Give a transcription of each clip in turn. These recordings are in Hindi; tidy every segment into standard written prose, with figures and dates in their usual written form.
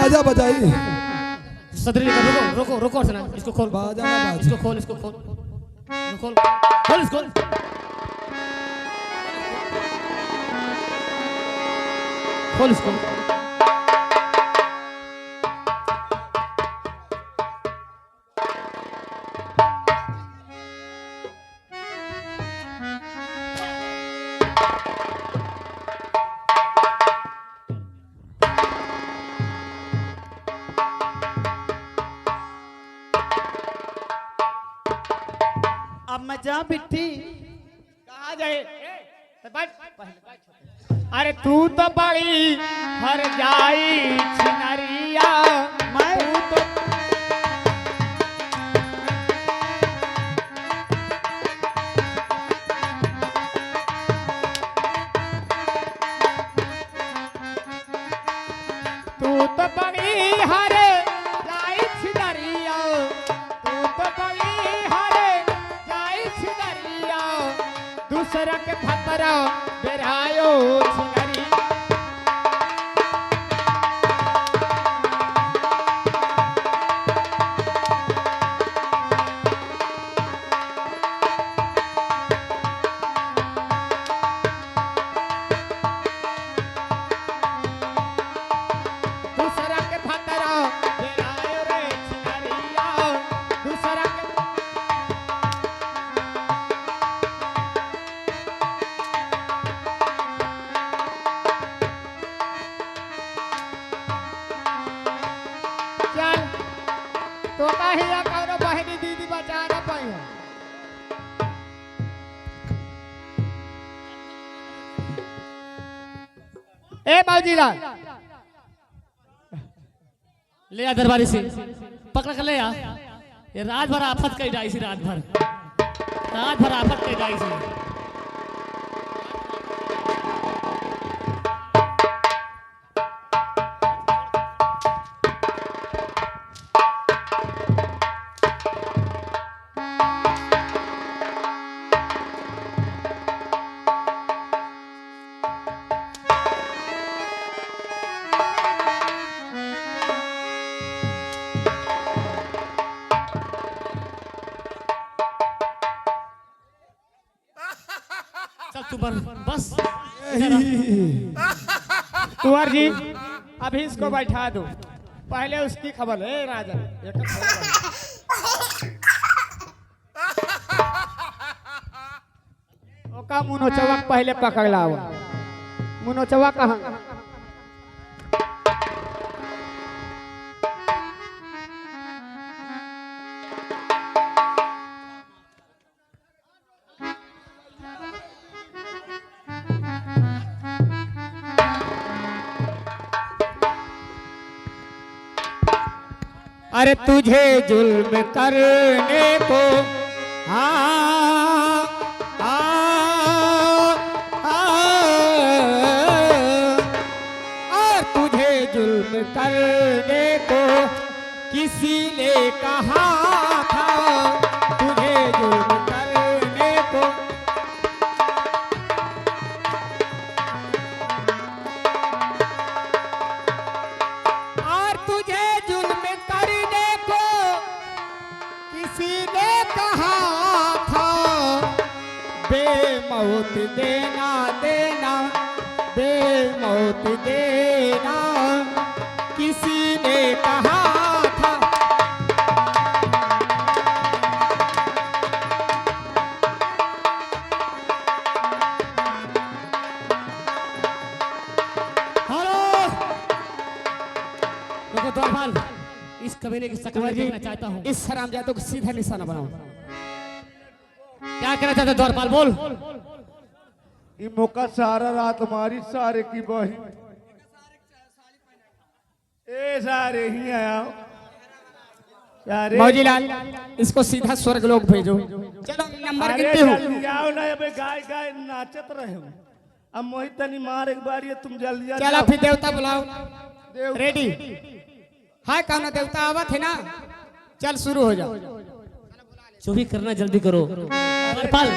बाजा बजाई। सदरी रुको रुको रुको सुना इसको खोल बाजा ना बाजा। इसको खोल खोल खोल इसको खोल इसको अब मैं जा बिट्टी कहाँ जाए अरे तू तो बड़ी हर जाई छिनरिया मैं तू तो बड़ी हर जाई छिनरिया तू तो बड़ी हर जाई छिनरिया दूसरा के खतरा बेरायो छिनरी दूसरा के खतरा बेरायो रे छिनरिया दूसरा के चल तो कहिया कौनो बहनी दीदी बचा न पाई ए मौजीलाल ले आ दरबारी से पकड़ कर ले आ ये रात भर आफत कई डाई सी रात भर आफत कई डाई सी तू बस कुंवर जी अभी इसको बैठा दो पहले उसकी खबर है राजा ओका मुनोचवा पहले पकड़ लाओ मुनोचवा कहाँ अरे तुझे जुल्म करने को और तुझे जुल्म करने को किसी ने कहा था तुझे जुल्म करने को और तुझे जुल्म करने को किसी ने कहा था बेमौत देना देना बेमौत देना किसी ने कहा था द्वारपाल इस कबीले की शक्ल देखना चाहता हूँ इस हरामजादों को सीधा निशाना बनाओ क्या कहना चाहते द्वारपाल बोल ये मौका सारा रात हमारी सारे की बही ए सारे ही आया सारे मौजीलाल इसको सीधा स्वर्ग लोक भेजो चलो नंबर गिनते हो जाओ ना अबे गाय गाय नाचत रहे हो अब मोहित तनी मार एक बार ये तुम जल्दी चला फिर देवता बुलाओ रेडी हाय कौन देवता आवत है ना चल शुरू हो जाओ जो भी करना जल्दी करो द्वारपाल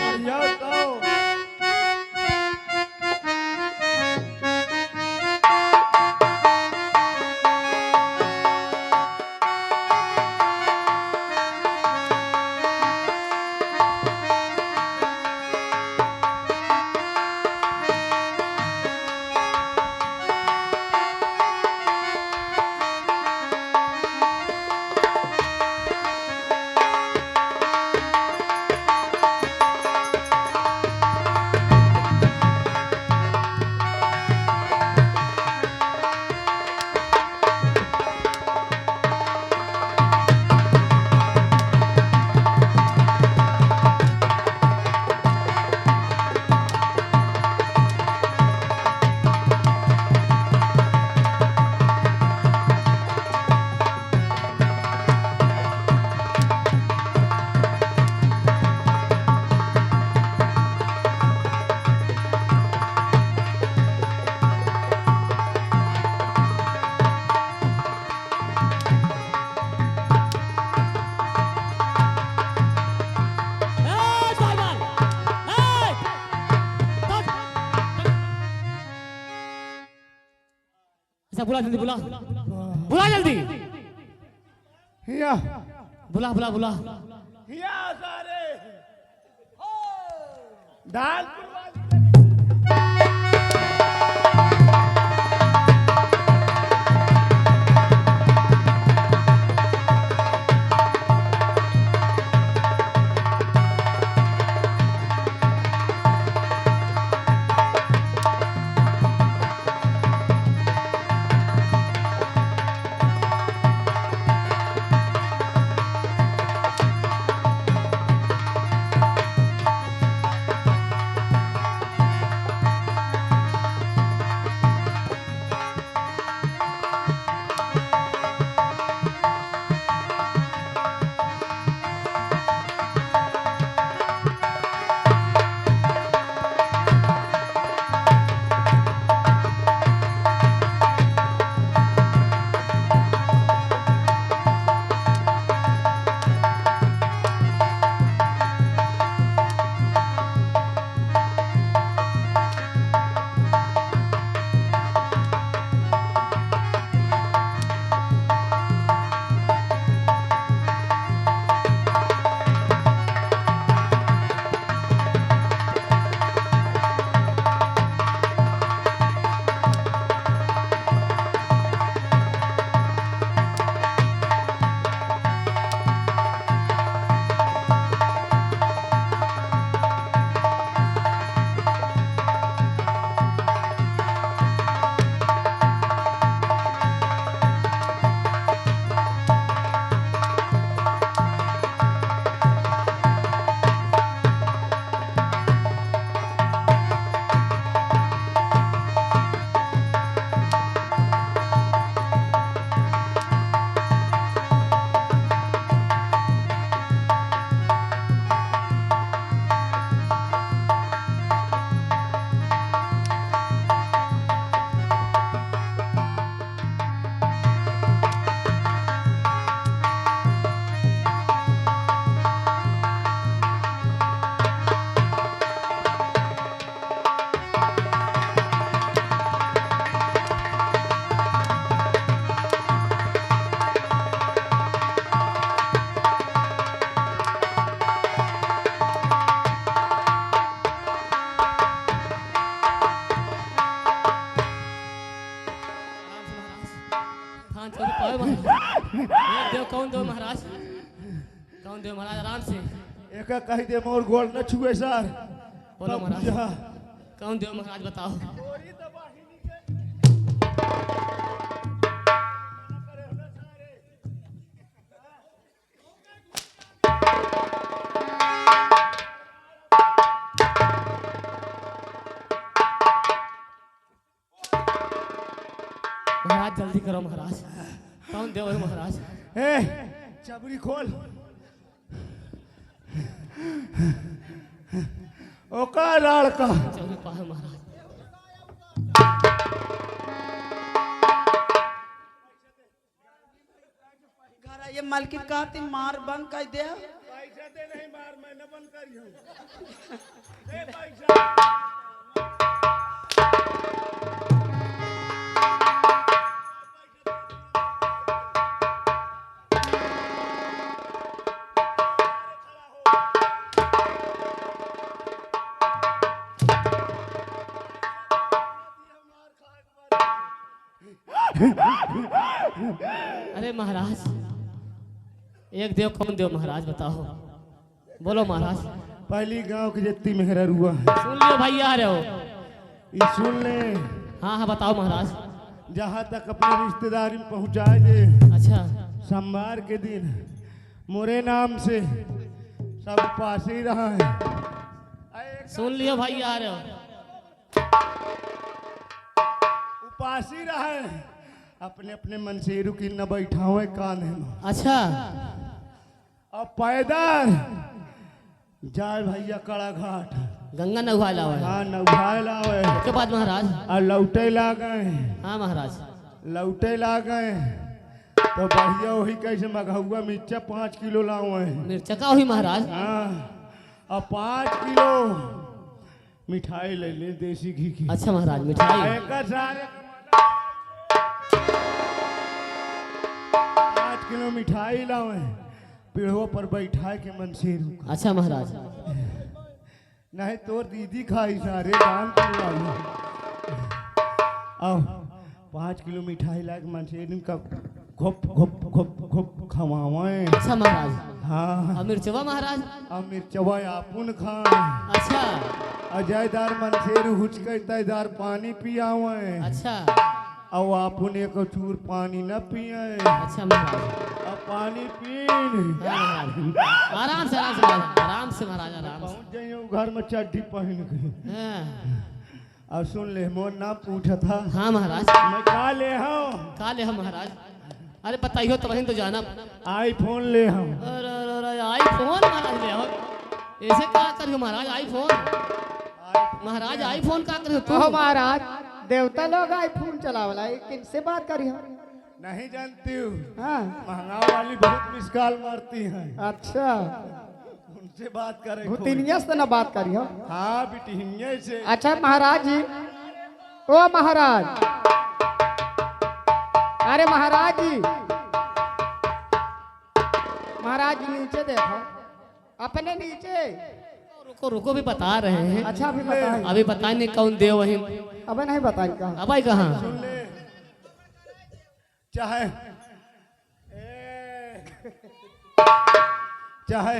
अच्छा बुला जल्दी बुला, बुला जल्दी, हिया बुला बुला बुला। हिया सारे दाल देव कौन दो महाराज, कौन दो महाराज, आराम से एक कही दे मोर गोल न छुए सर। बोलो महाराज, कौन दो महाराज बताओ। महाराज जल्दी करो महाराज, कौन देव है महाराज। ए चबरी खोल, ओका लड़का चौरी पाह महाराज। ये मालकिन कहती मार बंद कर दे। पैसा दे नहीं मार मैं न बंद करियो। दे पैसा। अरे महाराज, एक देव कौन देव महाराज बताओ, बोलो महाराज। पहली गांव की जितनी मेहर हुआ है, सुन लियो भाई, आ रहे हो। ये सुन ले। हाँ हाँ बताओ महाराज। जहाँ तक अपने रिश्तेदारी में पहुँचाए दे। अच्छा, सोमवार के दिन मोरे नाम से सब पास ही रहा है। सुन लियो भाई, आ रहे हो। उपास ही रहा है, अपने अपने मन से रुकी न बैठाओ कान है। अच्छा, अब पैदल जाए भैया कड़ा घाट, गंगा नौहा लावे। हाँ नौहाए लावे के बाद महाराज और लौटे ला गए। हाँ महाराज, लौटे ला गए तो भैया वही कैसे मघुआ मिर्चा 5 किलो लावे। मिर्चा का हुई महाराज। हाँ और 5 किलो मिठाई ले ले देसी घी की। अच्छा महाराज, मिठाई। एक सारे किलो मिठाई लावे पीढ़ों पर बैठा के मनसेरू का। अच्छा महाराज। नहीं तोर दीदी खाई सारे दान करवाई। आओ 5 किलो मिठाई ला के मनसेरू का घुप घुप घुप घुप खवावे। अच्छा महाराज। हाँ और मिर्चवा महाराज। अब मिर्चवा आपुन खाए। अच्छा अजयदार मनसेरू हुचकदार पानी पियावे। अच्छा अब आपुन एक चूर पानी न पिए। अच्छा महाराज। अब पानी पीन हाँ, महाराज। आराम से महाराज, आराम से महाराज, आराम से। पहुंच जाइए घर में चड्डी पहन के। हाँ। और सुन ले मोर ना पूछा था। हाँ महाराज। मैं का ले हूँ? का ले हम महाराज? अरे बताइयो तो वहीं तो जाना। आईफोन ले हूँ। अरे आईफोन महाराज ले हो। ऐसे क्या करियो महाराज? आईफोन महाराज, आईफोन का करियो तू? कहो महाराज, देवता लोग आईफोन चलावला, किनसे बात करी हम? नहीं जानती हूँ। हाँ महंगा वाली बहुत मिस कॉल मारती हैं। अच्छा, उनसे बात करे। भूतिनिया से ना बात करी हम। हाँ बिटिया से। अच्छा महाराज जी, ओ महाराज, अरे महाराज जी, महाराज जी नीचे देखो, अपने नीचे। रुको रुको, भी बता रहे हैं। अच्छा अभी बताएं। अभी बताए नहीं कौन देव वही। अबे नहीं बताएं कहाँ। अब आई कहाँ? सुन ले, चाहे चाहे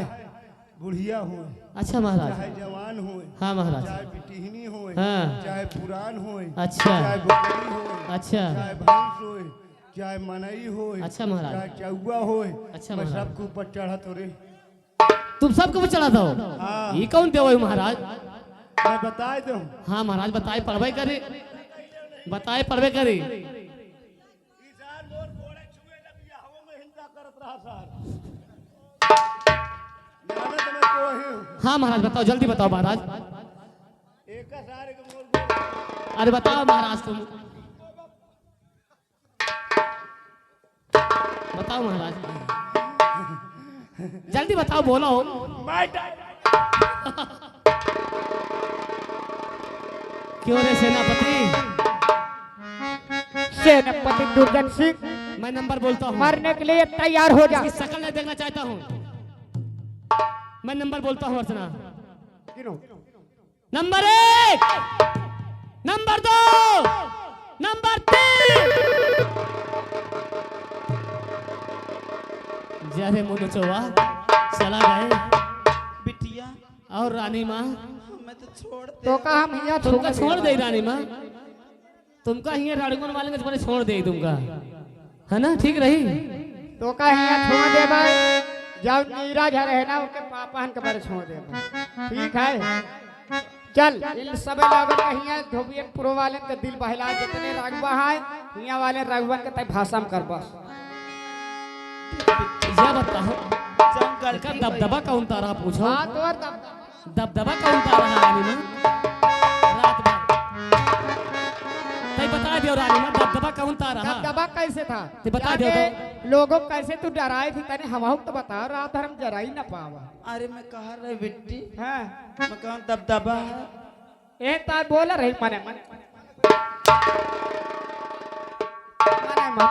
बुढ़िया हो, अच्छा महाराज। चाहे जवान हो, हाँ महाराज। चाहे बिटिहनी हो, हाँ। चाहे पुरान हो, अच्छा। चाहे बकरी हो, अच्छा। चाहे भैंस हो, चाहे मनई हो, अच्छा महाराज। चाहे चौवा हो, अच्छा मैं महाराज। सबके ऊपर चढ़ा तो रे। तुम सबको चढ़ा दो। हाँ। ये कौन देव है महाराज? मैं बताए दूं। हाँ महाराज, बताए पढ़वे करे, बताए पढ़वे करे। हाँ महाराज बताओ, जल्दी बताओ महाराज। अरे बताओ महाराज, तुम बताओ महाराज, जल्दी बताओ, बोलो। क्यों रे सेनापति? सेनापति दुर्जन सिंह, मैं नंबर बोलता हूँ। मरने के लिए तैयार हो जा। इसकी शक्ल नहीं देखना चाहता हूँ। मैं नंबर बोलता हूँ अर्चना। Number 1, number 2, number 3। जरे मुनुचवा चला गए। बिटिया और रानी माँ? मैं तो छोड़ दे। तो का हम यहाँ तुमका छोड़ दे रानी माँ, तुमका ही राड़गुन वाले के छोड़ दे तुमका, है ना? ठीक रही। तो का यहाँ छोड़ दे भाई, जब नीरज है ना उनके पापा के बारे छोड़ दे भाई। ठीक है, चल इन सब लोगों का यहाँ धोबियन पुरो वाले के दिल बहला, जितने रघुवा है यहाँ वाले रघुवन के तय भाषा में कर बस। या बताओ का दबदबा कौन तारा पूछो? हाँ तो दबदबा कौन तारा है रानी माँ? रात भर तय बता दियो रानी माँ, दबदबा कौन तारा है? दबदबा कैसे था ते बता दियो तो। लोगों कैसे तू डराए थी, तने हम तो बता, रात भर हम जरा ही ना पावा। अरे मैं कहा रहे बिट्टी, हाँ मैं कहा दबदबा है। एक तार बोला रही मने मन मने मन।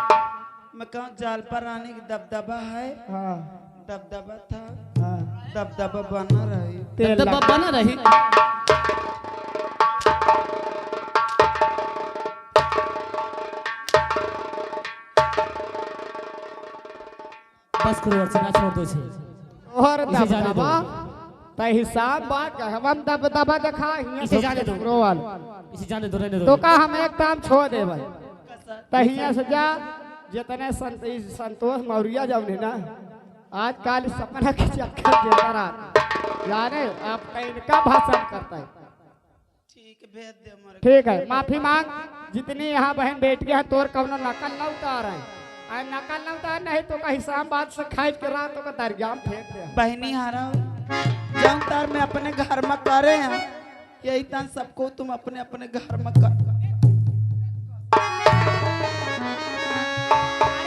मैं कहा जाल पर आने की दबदबा है। हाँ दबदबा था, हाँ दबदबा बना रही। दबदबा बना रही। बस करो अर्चना, छोड़ दो इसे। और इसे जाने दो। दबदबा तय हिसाब बात का हम दबदबा देखा हियां इसे जाने दो। रोवाल इसे जाने दो, रहने दो। तो का हम एक काम छोड़ दे भाई, तहिया से जा जितने संतोष मौर्य जब ने ना आज काल सपना के चक्कर जेता रहा जाने आप इनका भाषण करता है। ठीक है, भेज दे हमारे। ठीक है, माफी मांग। जितनी यहाँ बहन बेट के हैं तोर कौनो नकल न उतार है, और नकल न उतार नहीं तो का हिसाब बात से खाई के रात तो का दरगाह में फेंक दे। बहनी हारा जब तार में अपने घर में करे हैं, यही तन सबको तुम अपने अपने घर में कर।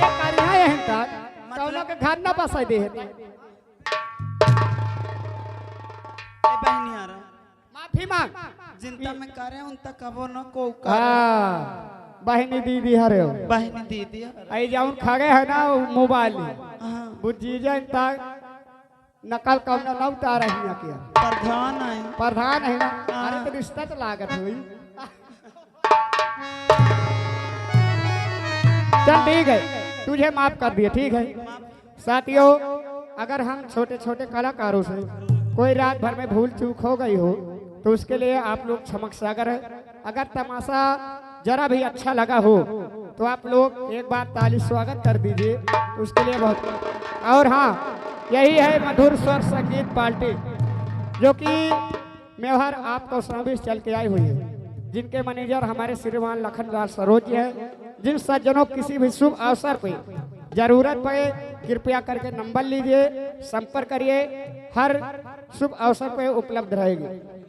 अरे करिया यही तक कौनो के घर न बसाई दे। बहनी हारा माफी मांग। जिनता में करे उन तक कबो न को कर। हाँ बहनी दीदी हरे हो बहनी दीदी आई जाऊन खड़े है ना मोबाइल, बुझी जनता नकल कम न उतार रही है क्या प्रधान है। प्रधान है ना अरे तो रिश्ता तो लागत हुई चल ठीक है तुझे माफ कर दिए ठीक है साथियों अगर हम छोटे छोटे कलाकारों से कोई रात भर में भूल चूक हो गई हो तो उसके लिए आप लोग क्षमक सागर है अगर तमाशा जरा भी अच्छा लगा हो तो आप लोग एक बार ताली स्वागत कर दीजिए उसके लिए बहुत और हाँ यही है मधुर स्वर संगीत पार्टी जो कि मेहर आपको सर्विस चल के आई हुई है जिनके मैनेजर हमारे श्रीमान लखनलाल सरोज जी है जिन सज्जनों किसी भी शुभ अवसर पे जरूरत पड़े कृपया करके नंबर लीजिए संपर्क करिए हर शुभ अवसर पे उपलब्ध रहेगी।